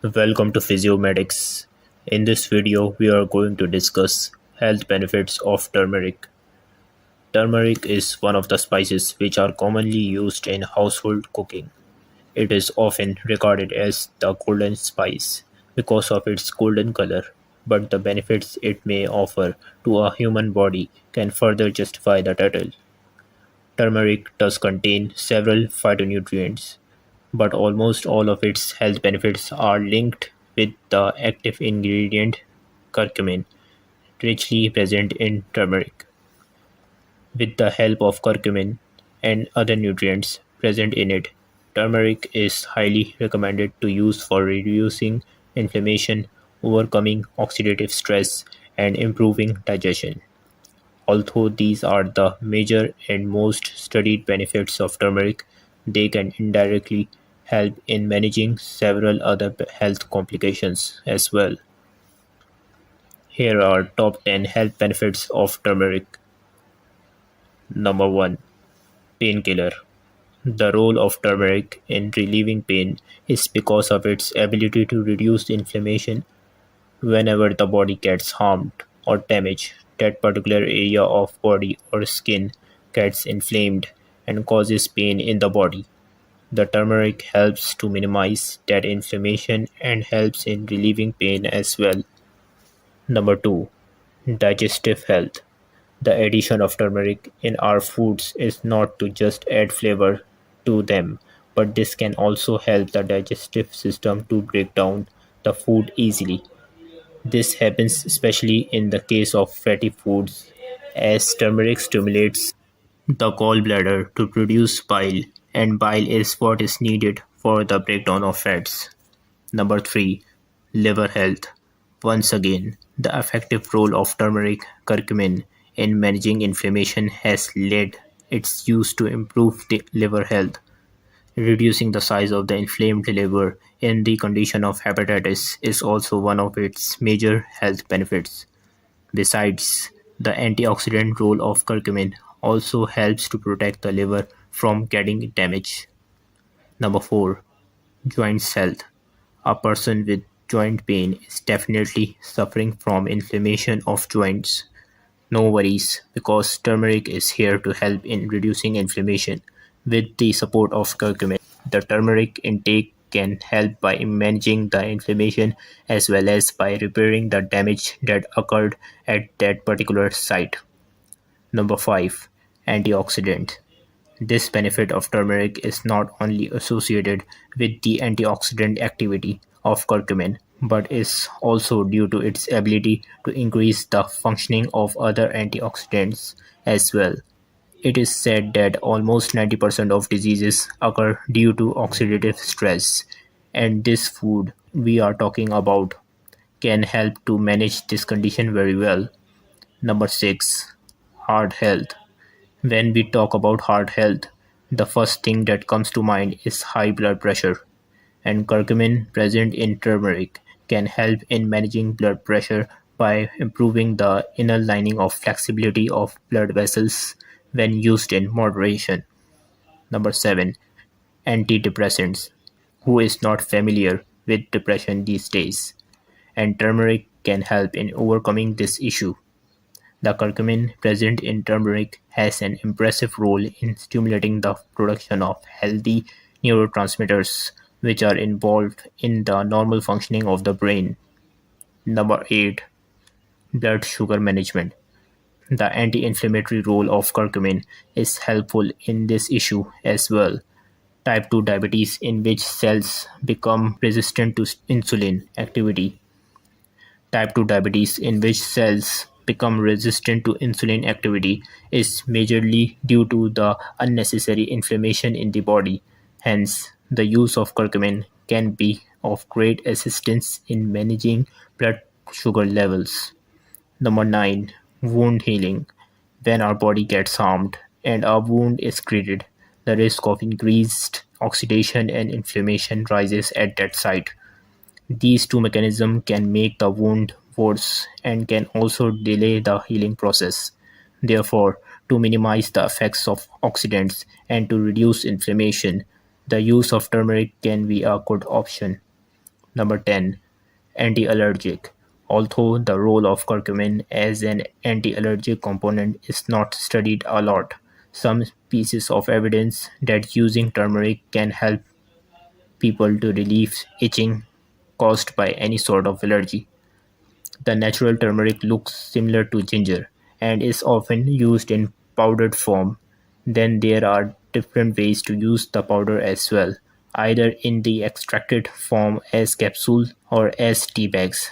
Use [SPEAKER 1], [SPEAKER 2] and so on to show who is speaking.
[SPEAKER 1] Welcome to Physiomedics. In this video, we are going to discuss health benefits of turmeric. Turmeric is one of the spices which are commonly used in household cooking. It is often regarded as the golden spice because of its golden color, but the benefits it may offer to a human body can further justify the title. Turmeric does contain several phytonutrients, but almost all of its health benefits are linked with the active ingredient curcumin, richly present in turmeric. With the help of curcumin and other nutrients present in it, turmeric is highly recommended to use for reducing inflammation, overcoming oxidative stress, and improving digestion. Although these are the major and most studied benefits of turmeric, they can indirectly help in managing several other health complications as well. Here are top 10 health benefits of turmeric. Number 1. Painkiller. The role of turmeric in relieving pain is because of its ability to reduce inflammation. Whenever the body gets harmed or damaged, that particular area of body or skin gets inflamed and causes pain in the body. The turmeric helps to minimize that inflammation and helps in relieving pain as well. Number 2. Digestive health. The addition of turmeric in our foods is not to just add flavor to them, but this can also help the digestive system to break down the food easily. This happens especially in the case of fatty foods, as turmeric stimulates the gallbladder to produce bile, and bile is what is needed for the breakdown of fats. Number 3. Liver health. Once again, the effective role of turmeric curcumin in managing inflammation has led its use to improve the liver health. Reducing the size of the inflamed liver in the condition of hepatitis is also one of its major health benefits. Besides, the antioxidant role of curcumin also helps to protect the liver from getting damaged. Number 4. Joints health. A person with joint pain is definitely suffering from inflammation of joints. No worries, because turmeric is here to help in reducing inflammation with the support of curcumin. The turmeric intake can help by managing the inflammation as well as by repairing the damage that occurred at that particular site. Number 5. Antioxidant. This benefit of turmeric is not only associated with the antioxidant activity of curcumin, but is also due to its ability to increase the functioning of other antioxidants as well. It is said that almost 90% of diseases occur due to oxidative stress, and this food we are talking about can help to manage this condition very well. Number 6. Heart health. When we talk about heart health, the first thing that comes to mind is high blood pressure, and curcumin present in turmeric can help in managing blood pressure by improving the inner lining of flexibility of blood vessels when used in moderation. Number 7. Antidepressants. Who is not familiar with depression these days? And turmeric can help in overcoming this issue. The curcumin present in turmeric has an impressive role in stimulating the production of healthy neurotransmitters, which are involved in the normal functioning of the brain. Number 8. Blood sugar management. The anti-inflammatory role of curcumin is helpful in this issue as well. Type 2 diabetes, in which cells become resistant to insulin activity. Type 2 diabetes, in which cells become resistant to insulin activity, is majorly due to the unnecessary inflammation in the body. Hence, the use of curcumin can be of great assistance in managing blood sugar levels. Number 9. Wound healing. When our body gets harmed and a wound is treated, the risk of increased oxidation and inflammation rises at that site. These two mechanisms can make the wound worse and can also delay the healing process. Therefore, to minimize the effects of oxidants and to reduce inflammation, the use of turmeric can be a good option. Number 10. Anti-allergic. Although the role of curcumin as an anti-allergic component is not studied a lot, some pieces of evidence that using turmeric can help people to relieve itching caused by any sort of allergy. The natural turmeric looks similar to ginger and is often used in powdered form. Then there are different ways to use the powder as well, either in the extracted form as capsules or as tea bags.